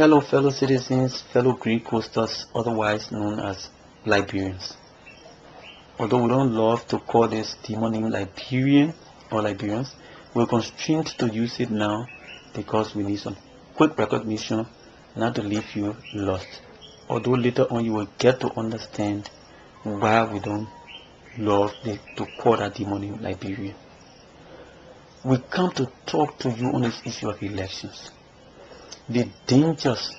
Hello, fellow citizens, fellow Green Coasters, otherwise known as Liberians. Although we don't love to call this demon name Liberian or Liberians, we're constrained to use it now because we need some quick recognition, not to leave you lost. Although later on you will get to understand why we don't love to call that demon name Liberian. We come to talk to you on this issue of elections. The dangers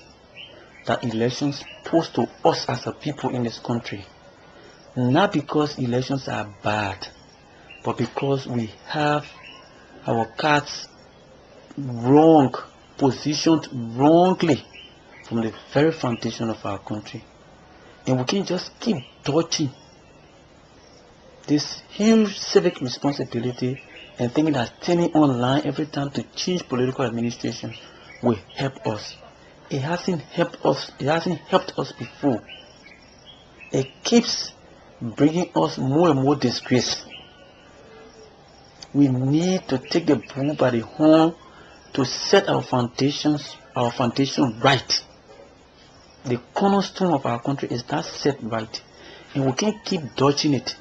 that elections pose to us as a people in this country. Not because elections are bad, but because we have our cards wrong, positioned wrongly from the very foundation of our country. And we can just keep dodging this huge civic responsibility and thinking that turning online every time to change political administration will help us. It hasn't helped us. It hasn't helped us before. It keeps bringing us more and more disgrace. We need to take the bull by the horn to set our foundation right. The cornerstone of our country is not set right, and we can't keep dodging it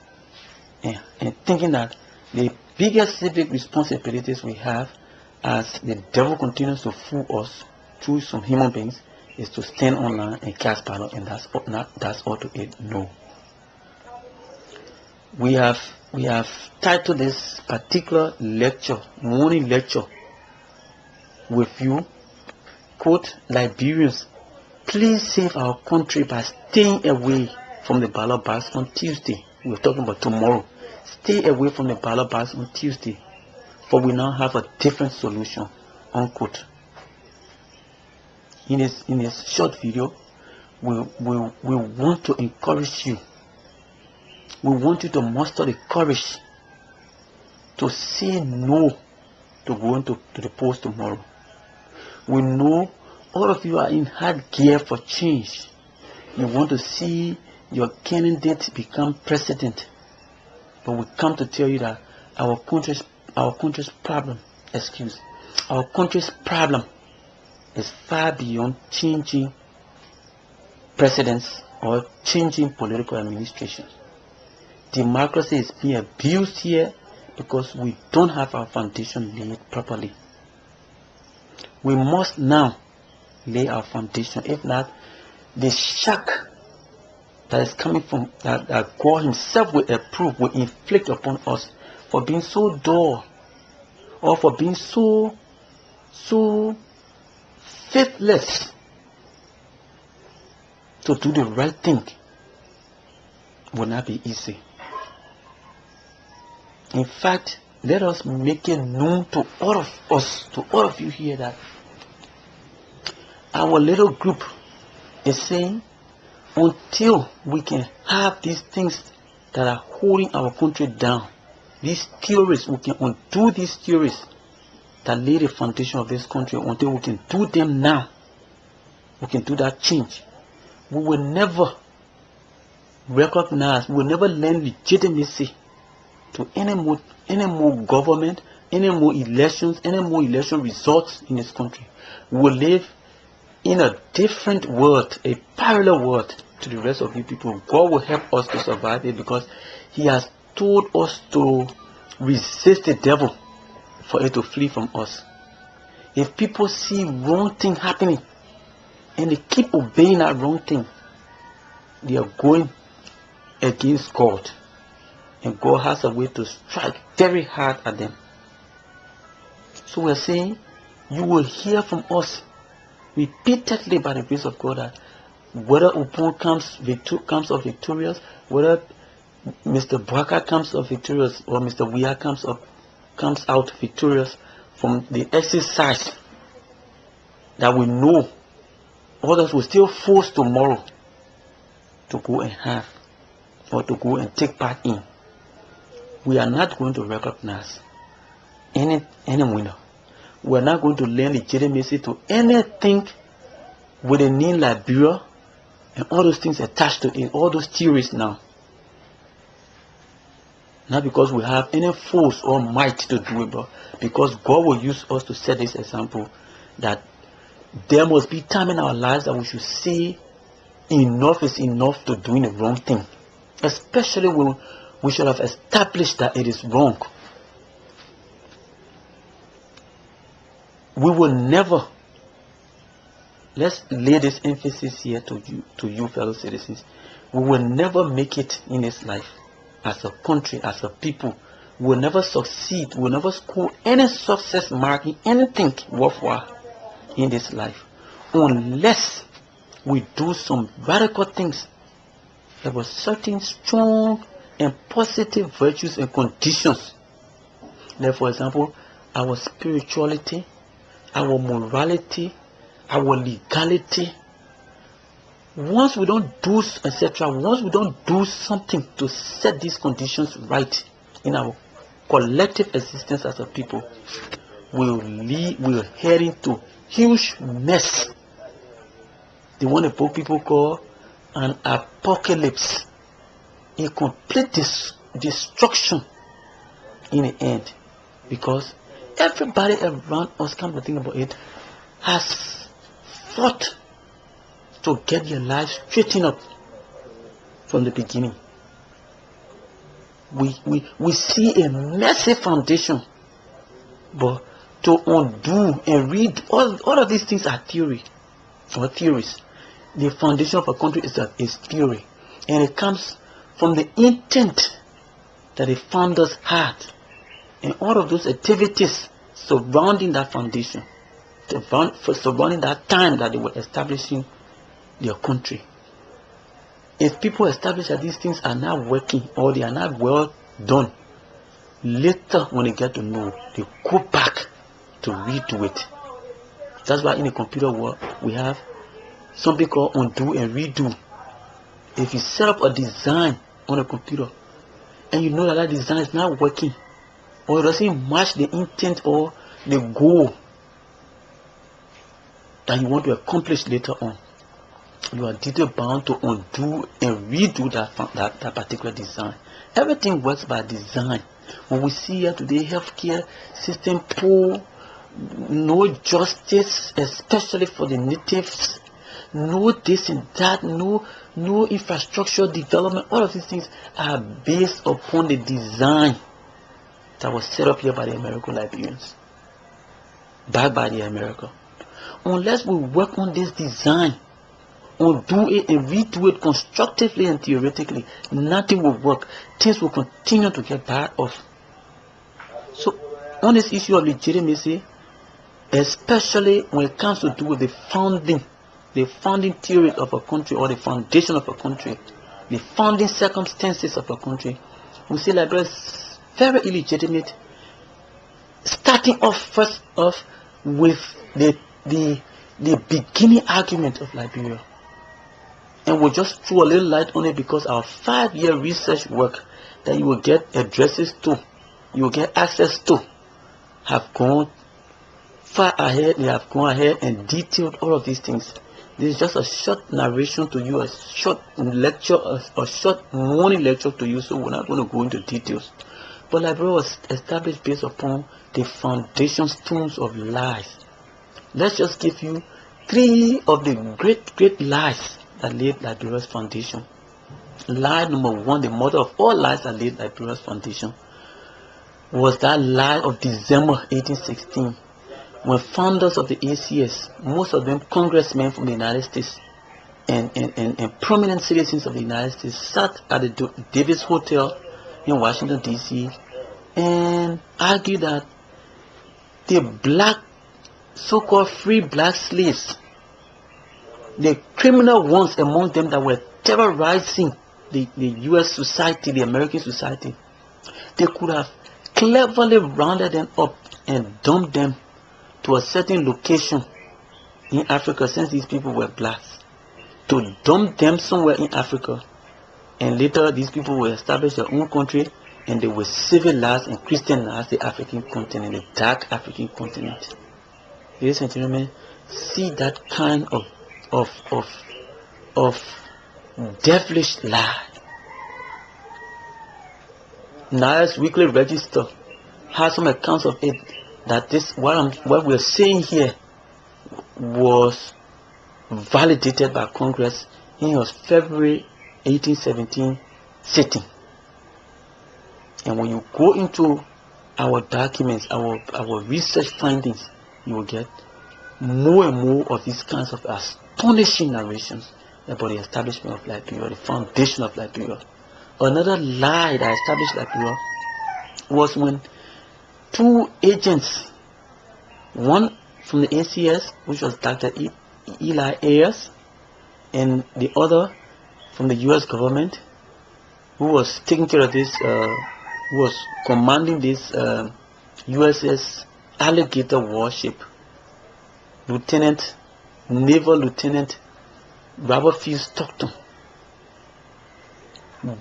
and thinking that the biggest civic responsibilities we have, as the devil continues to fool us through some human beings, is to stand online and cast ballot, and that's all to it. No. We have titled this particular lecture, morning lecture, with you, quote, Liberians, please save our country by staying away from the ballot box on Tuesday. We're talking about tomorrow. Stay away from the ballot box on Tuesday, for we now have a different solution, unquote. In this short video, we want to encourage you. We want you to muster the courage to say no to going to the polls tomorrow. We know all of you are in hard gear for change. You want to see your candidate become president. But we come to tell you that our country's problem is far beyond changing presidents or changing political administration. Democracy is being abused here because we don't have our foundation laid properly. We must now lay our foundation. If not, the shock that is coming from that God himself will approve, will inflict upon us for being so dull, or for being so faithless to do the right thing, will not be easy. In fact, let us make it known to all of us, to all of you here, that our little group is saying, until we can have these things that are holding our country down, these theories, we can undo these theories that lay the foundation of this country. Until we can do them now, we can do that change, we will never recognize, we will never lend legitimacy to any more government, any more elections, any more election results in this country. We will live in a different world, a parallel world to the rest of you people. God will help us to survive it, because he has told us to resist the devil for it to flee from us. If people see wrong thing happening and they keep obeying that wrong thing, they are going against God, and God has a way to strike very hard at them. So we are saying, you will hear from us repeatedly by the grace of God, that whether Upon comes up victorious, whether Mr. Bwaka comes up victorious, or Mr. Weah comes out victorious from the exercise that we know others will still force tomorrow to go and have, or to go and take part in, we are not going to recognize any winner. We are not going to lend legitimacy to anything with the name Liberia and all those things attached to it, all those theories now. Not because we have any force or might to do it, but because God will use us to set this example, that There must be time in our lives that we should say enough is enough to doing the wrong thing, especially when we should have established that it is wrong. We will never, let's lay this emphasis here to you fellow citizens, we will never make it in this life as a country, as a people. We will never succeed, we will never score any success mark in anything worthwhile in this life unless we do some radical things. There were certain strong and positive virtues and conditions, like for example our spirituality, our morality, our legality. Once we don't do etc., once we don't do something to set these conditions right in our collective existence as a people, we'll head into huge mess. The one that both people call an apocalypse, a complete destruction in the end, because everybody around us, come to think about it, has fought to get their lives straightened up from the beginning. We see a massive foundation, but to undo and read all of these things are theory or theories. The foundation of a country is theory, and it comes from the intent that the founders had and all of those activities surrounding that foundation, surrounding that time that they were establishing their country. If people establish that these things are not working or they are not well done, later when they get to know, they go back to redo it. That's why in the computer world we have something called undo and redo. If you set up a design on a computer and you know that that design is not working, or it doesn't match the intent or the goal that you want to accomplish later on, you are duty bound to undo and redo that particular design. Everything works by design. When we see here today, healthcare system poor, no justice, especially for the natives, no this and that, no infrastructure development. All of these things are based upon the design that was set up here by the American Liberians, backed by the America. Unless we work on this design, undo it and redo it constructively and theoretically, nothing will work. Things will continue to get bad off. So on this issue of legitimacy, especially when it comes to do with the founding theory of a country, or the foundation of a country, the founding circumstances of a country, we say Liberia is very illegitimate, starting off first off with the beginning argument of Liberia. And we'll just throw a little light on it because our 5-year research work that you will get addresses to, you will get access to, have gone far ahead. They have gone ahead and detailed all of these things. This is just a short narration to you, a short lecture, a short morning lecture to you, so we're not going to go into details. But Liberia was established based upon the foundation stones of lies. Let's just give you 3 of the great lies that laid Liberia's foundation. Lie number 1, the mother of all lies that laid Liberia's foundation, was that lie of December 1816, when founders of the ACS, most of them congressmen from the United States and prominent citizens of the United States, sat at the Davis Hotel in Washington DC and argued that the black, so-called free black slaves, the criminal ones among them that were terrorizing the US society, the American society, they could have cleverly rounded them up and dumped them to a certain location in Africa, since these people were blacks, to dump them somewhere in Africa, and later these people will establish their own country and they will civilize and Christianize the African continent, the dark African continent. Ladies and gentlemen, see that kind of devilish lie. Niles Weekly Register has some accounts of it, that this what we're saying here, was validated by Congress in his February 1817 sitting. And when you go into our documents, our research findings, you will get more and more of these kinds of astonishing narrations about the establishment of Liberia, the foundation of Liberia. Another lie that established Liberia was when two agents, one from the ACS, which was Dr. Eli Ayers, and the other from the US government, who was taking care of this, who was commanding this USS Alligator warship, Naval Lieutenant Robert Fields Stockton,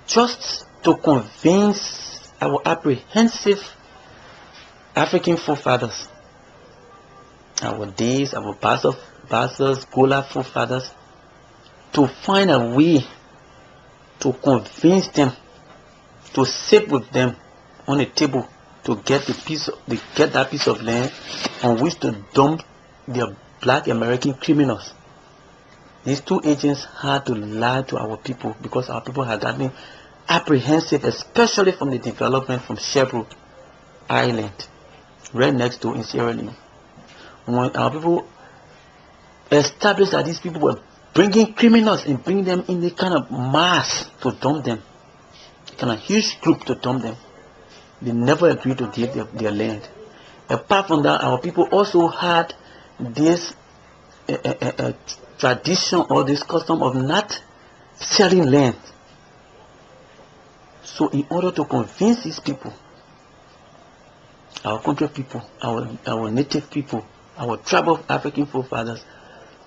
just to convince our apprehensive African forefathers, our days, our Basas, Gola forefathers, to find a way to convince them to sit with them on a table to get that piece of land on which to dump their black American criminals. These two agents had to lie to our people because our people had gotten apprehensive, especially from the development from Shepherd Island, right next to in Sierra Leone. When our people established that these people were bringing criminals and bringing them in the kind of mass to dump them, kind of huge group to dump them, they never agreed to give their land. Apart from that, our people also had this tradition or this custom of not selling land. So in order to convince these people, our country people, our native people, our tribe of African forefathers,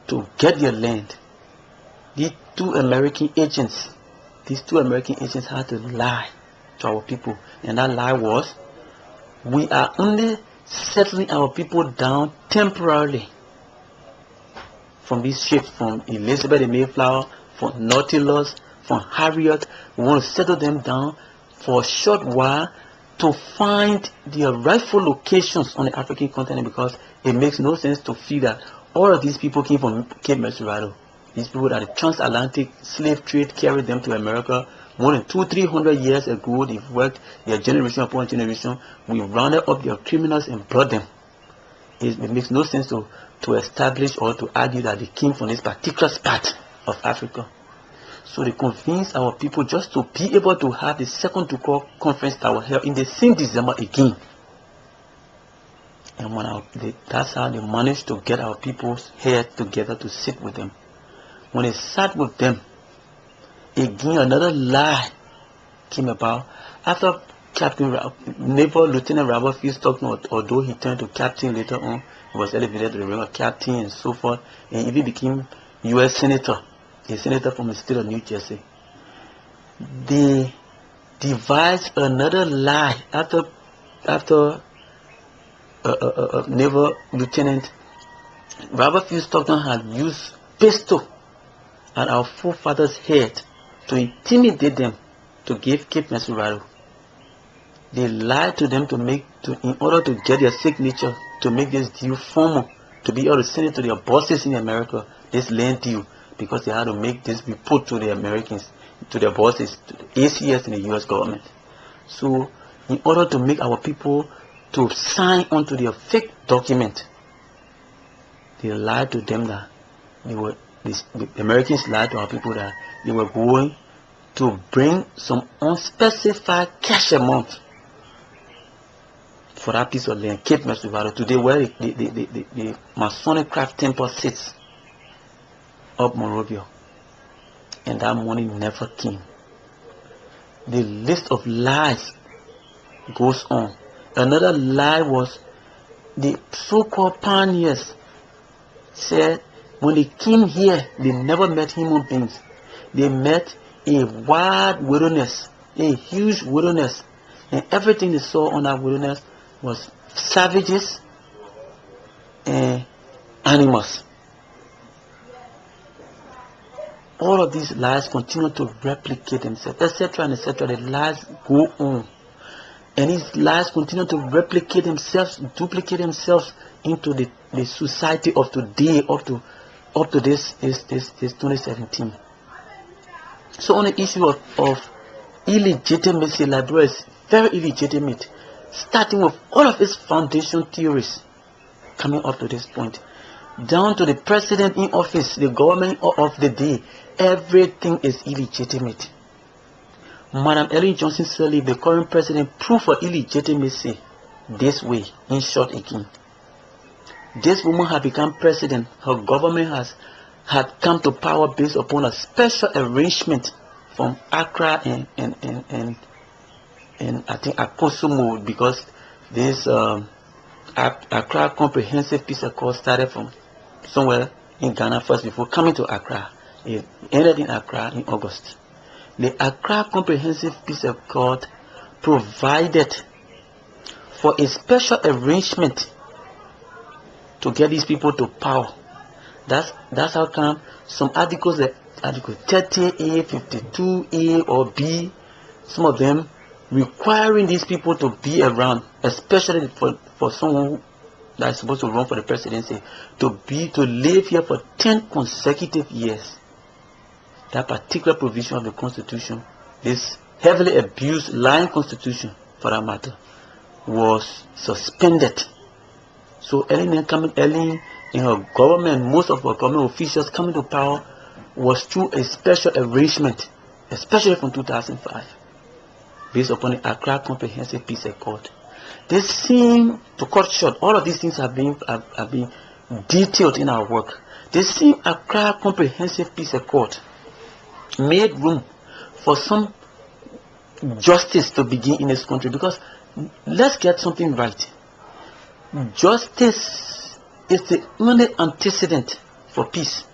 to get their land, these two American agents had to lie to our people. And that lie was, we are only settling our people down temporarily from these ships, from Elizabeth the Mayflower, from Nautilus, from Harriet. We want to settle them down for a short while to find their rightful locations on the African continent, because it makes no sense to feel that all of these people came from Cape Mesurado. These people that the transatlantic slave trade carried them to America more than 200-300 years ago. They've worked their generation upon generation. We rounded up their criminals and brought them. It makes no sense to establish or to argue that they came from this particular part of Africa. So they convinced our people just to be able to have the second Ducal conference that was held in the same December again. And that's how they managed to get our people's head together to sit with them. When they sat with them, again another lie came about. After Naval Lieutenant Robert Fields Stockton, although he turned to captain later on, he was elevated to the rank of captain and so forth, and even became U.S. Senator, a senator from the state of New Jersey. They devised another lie after Naval Lieutenant Robert Fields Stockton had used pistol at our forefathers' head to intimidate them to give Cape Mesurado. They lied to them in order to get their signature to make this deal formal, to be able to send it to their bosses in America, this land deal, because they had to make this report to the Americans, to their bosses, to the ACS and the US government. So in order to make our people to sign onto their fake document, they lied to them that the Americans lied to our people that they were going to bring some unspecified cash amount for that piece of land, Cape Mesurado, today where the Masonic Craft Temple sits up Monrovia. And that money never came. The list of lies goes on. Another lie was the so-called pioneers said when they came here, they never met human beings. They met a wide wilderness, a huge wilderness, and everything they saw on that wilderness was savages and animals. All of these lies continue to replicate themselves, etc. and etc. The lies go on. And his lies continue to replicate themselves, duplicate themselves into the society of today, up to this 2017. So on the issue of illegitimacy, Liberia is very illegitimate, starting with all of its foundation theories coming up to this point, down to the president in office, the government of the day. Everything is illegitimate. Madam Ellen Johnson Sirleaf, the current president, proved for illegitimacy this way. In short, again, this woman had become president. Her government had come to power based upon a special arrangement from Accra and I think Akosumo, because this Accra Comprehensive Peace Accord started from somewhere in Ghana first before coming to Accra. It ended in Accra in August. The Accra Comprehensive Peace Accord provided for a special arrangement to get these people to power. That's how come some articles, like Article 30A, 52A or B, some of them requiring these people to be around, especially for someone that is supposed to run for the presidency, to live here for 10 consecutive years. That particular provision of the Constitution, this heavily abused, lying Constitution for that matter, was suspended. So Ellen in her government, most of her government officials coming to power was through a special arrangement, especially from 2005, based upon the Accra Comprehensive Peace Accord. They seem, to cut short, all of these things have been detailed in our work. The same Accra Comprehensive Peace Accord made room for some justice to begin in this country, because let's get something right. Justice is the only antecedent for peace.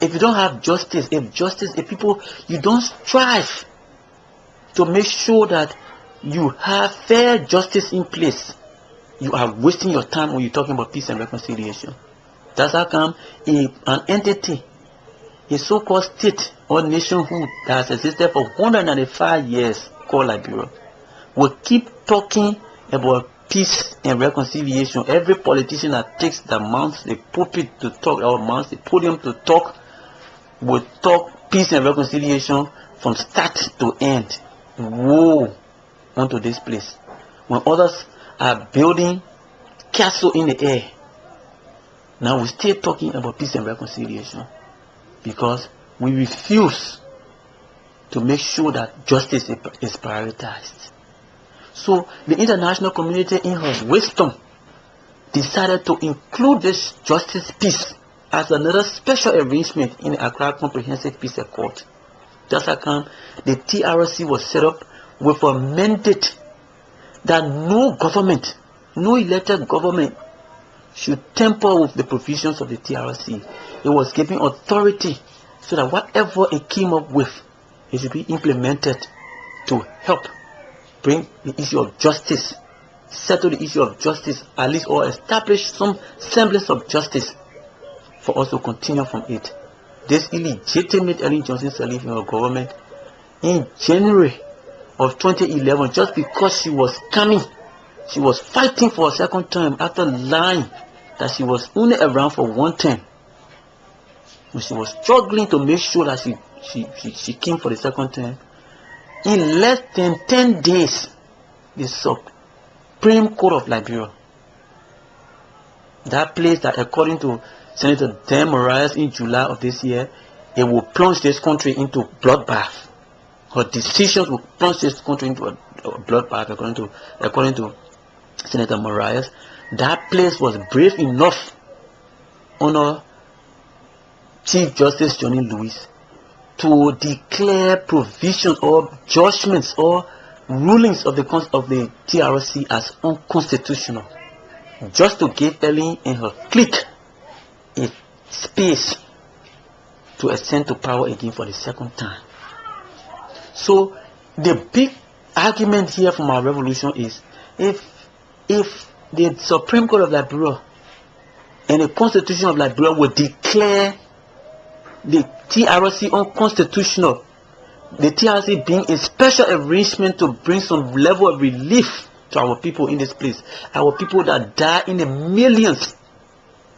If you don't have justice, if people, you don't strive to make sure that you have fair justice in place, you are wasting your time when you're talking about peace and reconciliation. That's how come an entity, a so-called state or nationhood that has existed for 195 years called Liberia, will keep talking about peace and reconciliation. Every politician that takes the mounts, the pulpit to talk, or mounts the podium to talk, will talk peace and reconciliation from start to end. Woe unto this place. When others are building castle in the air, now we're still talking about peace and reconciliation, because we refuse to make sure that justice is prioritized. So the international community, in her wisdom, decided to include this justice peace as another special arrangement in the Accra Comprehensive Peace Accord. That's how come the TRC was set up with a mandate that no government, no elected government, should tamper with the provisions of the TRC. It was giving authority so that whatever it came up with, it should be implemented to help bring the issue of justice, settle the issue of justice, at least, or establish some semblance of justice for us to continue from it. This illegitimate Ellen Johnson Sirleaf in her government, in January of 2011, just because she was coming, she was fighting for a second term after lying that she was only around for one term. When she was struggling to make sure that she came for the second term, in less than 10 days, the Supreme Court of Liberia, that place that, according to Senator Dan Marias in July of this year, it will plunge this country into bloodbath. Her decisions will plunge this country into a bloodbath, according to Senator Marias. That place was brave enough under Chief Justice Johnny Lewis to declare provisions or judgments or rulings of the TRC as unconstitutional, just to give Ellen and her clique a space to ascend to power again for the second time. So the big argument here from our revolution is, if the Supreme Court of Liberia and the Constitution of Liberia will declare the TRC unconstitutional, the TRC being a special arrangement to bring some level of relief to our people in this place. Our people that died in the millions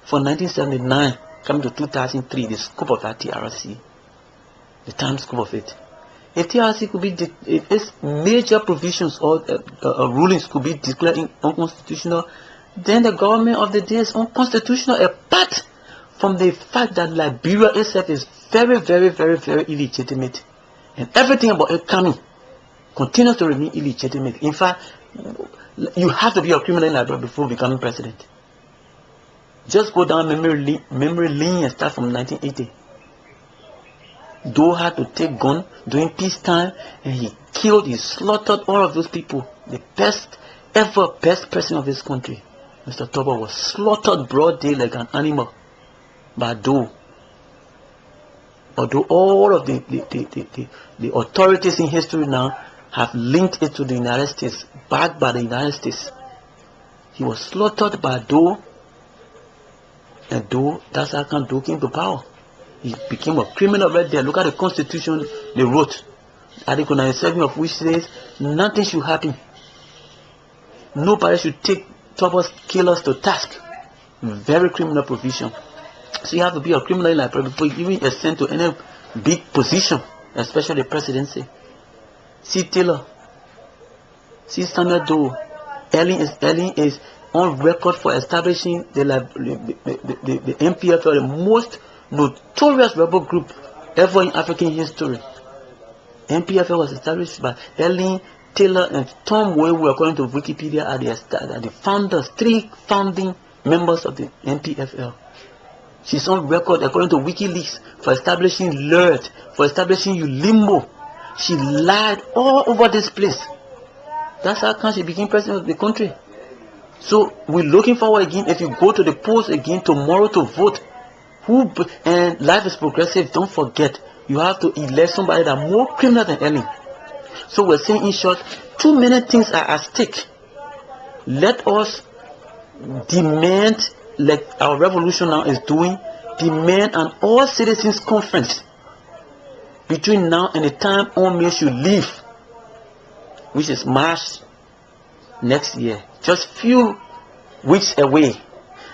from 1979 coming to 2003, the scope of that TRC, the time scope of it. If TRC could be, if its major provisions or rulings could be declared unconstitutional, then the government of the day is unconstitutional, apart from the fact that Liberia itself is very, very, very, very illegitimate. And everything about it coming continues to remain illegitimate. In fact, you have to be a criminal in Liberia before becoming president. Just go down memory lane and start from 1980. Doe had to take gun during peacetime, and he slaughtered all of those people. The best person of this country, Mr. Toba, was slaughtered broad day like an animal by Doe. Although all of the authorities in history now have linked it to the United States, backed by the United States, he was slaughtered by Doe, and Doe, that's how Doe came to power. He became a criminal right there. Look at the constitution they wrote, Article 97 of which says nothing should happen. Nobody should take Toba's killers to task. Very criminal provision. So you have to be a criminal in Liberia before you even ascend to any big position, especially the presidency. See Taylor. See Samuel Doe. Ellen is on record for establishing the MPFL, the most notorious rebel group ever in African history. MPFL was established by Ellen, Taylor, and Tom Wewe, according to Wikipedia, are the founders, 3 founding members of the MPFL. She's on record, according to WikiLeaks, for establishing LERD, for establishing ULIMO. She lied all over this place. That's how she became president of the country. So we're looking forward again, if you go to the polls again tomorrow to vote, and life is progressive, don't forget, you have to elect somebody that more criminal than Ellen. So we're saying, in short, too many things are at stake. Let us demand, like our revolution now is doing, demand an all citizens conference between now and the time UNMIL should leave, which is March next year, just few weeks away.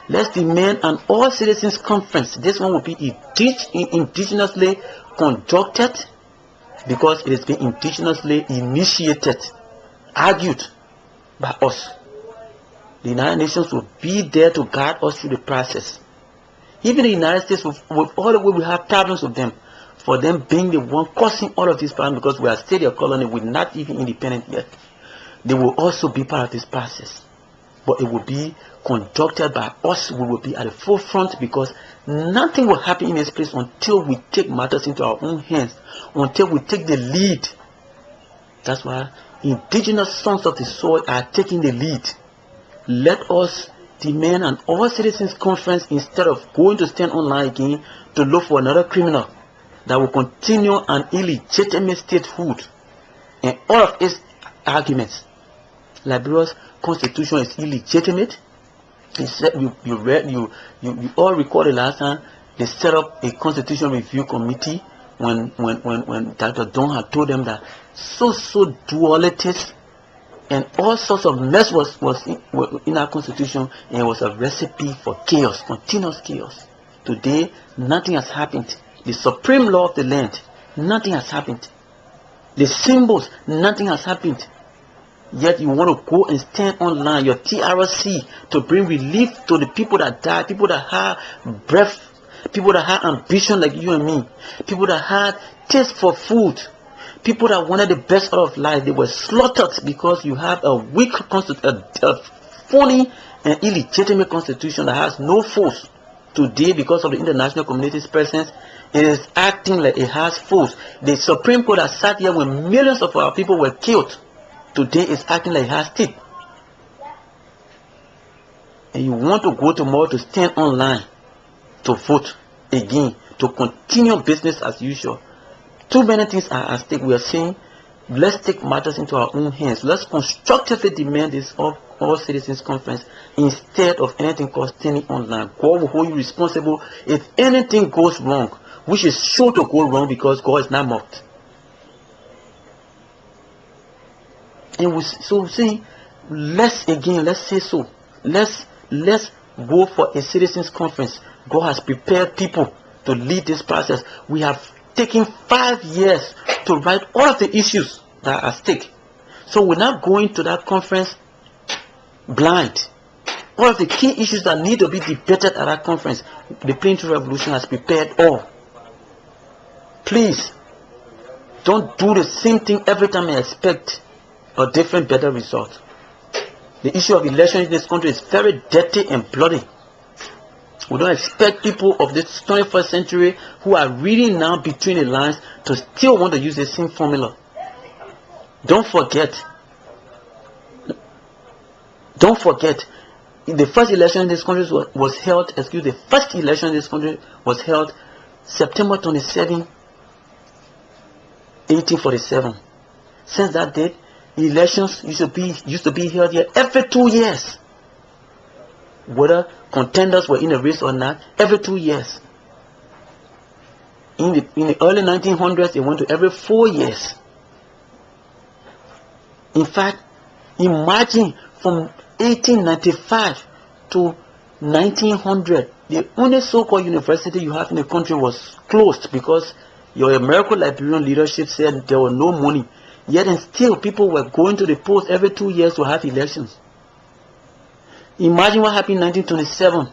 Let's demand an all citizens conference. This one will be indigenously conducted, because it has been indigenously initiated, argued by us. The United Nations will be there to guide us through the process. Even the United States, with all the way we have problems with them, for them being the one causing all of these problems, because we are still a colony, we're not even independent yet, they will also be part of this process. But it will be conducted by us. We will be at the forefront, because nothing will happen in this place until we take matters into our own hands, until we take the lead. That's why indigenous sons of the soil are taking the lead. Let us demand an all citizens conference, instead of going to stand online again to look for another criminal that will continue an illegitimate statehood and all of its arguments. Liberia's constitution is illegitimate. You all recall the last time they set up a constitution review committee when Dr. Don had told them that so dualities and all sorts of mess was in our constitution, and it was a recipe for chaos, continuous chaos. Today, nothing has happened. The supreme law of the land, nothing has happened. The symbols, nothing has happened. Yet you want to go and stand online, your TRC, to bring relief to the people that die, people that have breath, people that had ambition like you and me, people that had taste for food, people that wanted the best out of life. They were slaughtered because you have a weak constitution, a phony and illegitimate constitution that has no force. Today, because of the international community's presence, it is acting like it has force. The Supreme Court has sat here when millions of our people were killed. Today is acting like it has teeth. And you want to go tomorrow to stand online to vote again, to continue business as usual. Too many things are at stake. We are saying, let's take matters into our own hands. Let's constructively demand this all citizens conference, instead of anything called standing online. God will hold you responsible if anything goes wrong, which is sure to go wrong, because God is not mocked. And so saying, let's say so. Let's go for a citizens conference. God has prepared people to lead this process. We have taken 5 years to write all of the issues that are at stake. So we're not going to that conference blind. All of the key issues that need to be debated at that conference, the Plain Truth Revolution has prepared all. Please, don't do the same thing every time and expect a different, better result. The issue of elections in this country is very dirty and bloody. We don't expect people of this 21st century who are reading now between the lines to still want to use the same formula. Don't forget, the first election in this country was held September 27, 1847. Since that date, elections used to be held here every 2 years. Whether contenders were in a race or not, every 2 years. In the early 1900s, it went to every 4 years. In fact, imagine from 1895 to 1900, the only so-called university you have in the country was closed because your American Liberian leadership said there was no money. Yet and still, people were going to the polls every 2 years to have elections. Imagine what happened in 1927,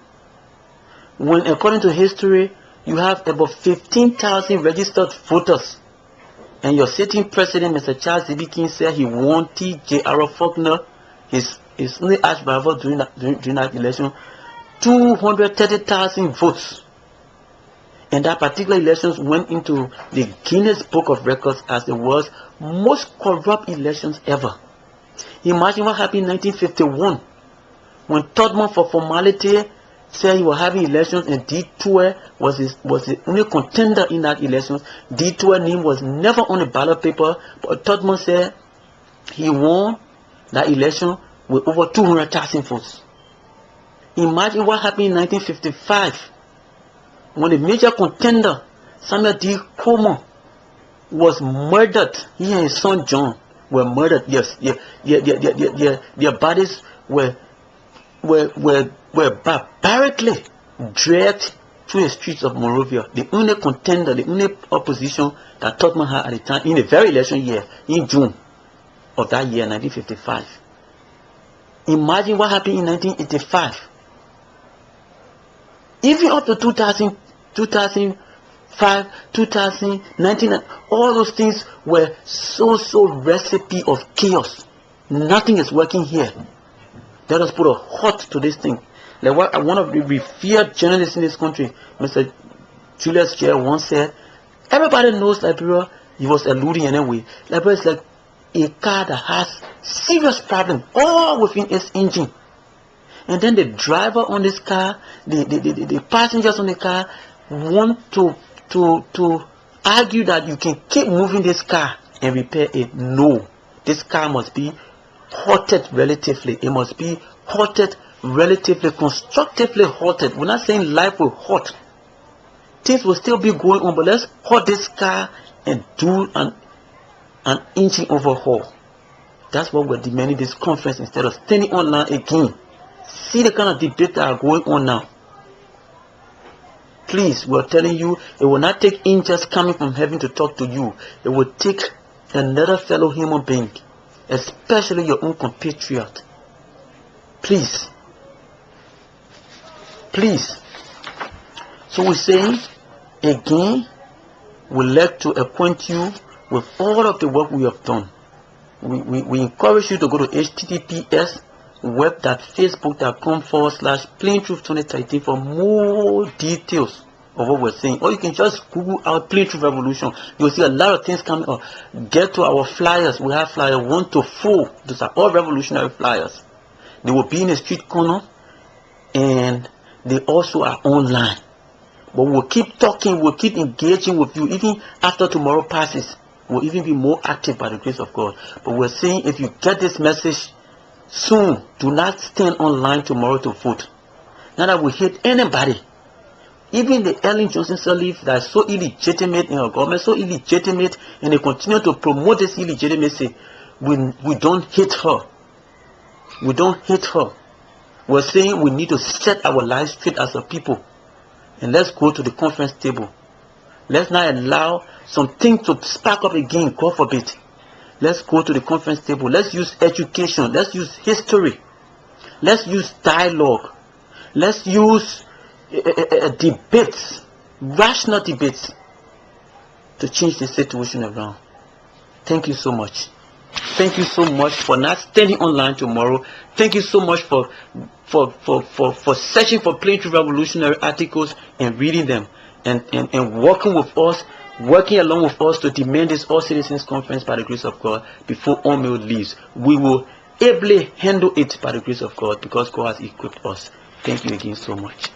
when according to history, you have about 15,000 registered voters. And your sitting president, Mr. Charles D.B. King, said he won T.J.R. Faulkner, his only arch rival during that election, 230,000 votes. And that particular elections went into the Guinness Book of Records as the world's most corrupt elections ever. Imagine what happened in 1951, when Todman, for formality, said he was having elections and Detour was the only contender in that election. Detour's name was never on the ballot paper, but Todman said he won that election with over 200,000 votes. Imagine what happened in 1955, when the major contender, Samuel D. Coleman, was murdered. He and his son John were murdered. Yes, their bodies were barbarically dragged through the streets of Monrovia. The only contender, the only opposition that Todman had at the time, in the very election year, in June of that year, 1955. Imagine what happened in 1985. Even up to 2005, 2019, all those things were so recipe of chaos. Nothing is working here. Let us put a halt to this thing. Like what one of the revered journalists in this country, Mr. Julius Chair, once said, everybody knows Liberia. He was alluding anyway. Liberia is like a car that has serious problem all within its engine. And then the driver on this car, the passengers on the car want to argue that you can keep moving this car and repair it. No. This car must be halted relatively. It must be halted relatively, constructively halted. We're not saying life will halt. Things will still be going on, but let's halt this car and do an engine overhaul. That's what we're demanding this conference instead of standing online again. See the kind of debate that are going on now. Please, we're telling you, it will not take angels coming from heaven to talk to you. It will take another fellow human being, especially your own compatriot. Please. So we're saying, again, we'd like to acquaint you with all of the work we have done. We encourage you to go to https://web.facebook.com/plaintruth2013 for more details of what we're saying. Or you can just Google out Plain Truth Revolution. You'll see a lot of things coming up. Get to our flyers. We have flyers 1 to 4. Those are all revolutionary flyers. They will be in the street corner and they also are online. But we'll keep talking, we'll keep engaging with you even after tomorrow passes. We'll even be more active by the grace of God. But we're saying, if you get this message soon, do not stand online tomorrow to vote. Not that we hate anybody. Even the Ellen Johnson Sirleaf that is so illegitimate in our government, so illegitimate, and they continue to promote this illegitimacy. we don't hate her. We don't hate her. We're saying we need to set our lives straight as a people. And let's go to the conference table. Let's not allow something to spark up again, God forbid. Let's go to the conference table. Let's use education. Let's use history. Let's use dialogue. Let's use debates, rational debates, to change the situation around. Thank you so much. Thank you so much for not standing online tomorrow. Thank you so much for searching for Plain True Revolutionary articles and reading them and working with us, working along with us to demand this All Citizens Conference by the grace of God before Omeo leaves. We will ably handle it by the grace of God because God has equipped us. Thank you again so much.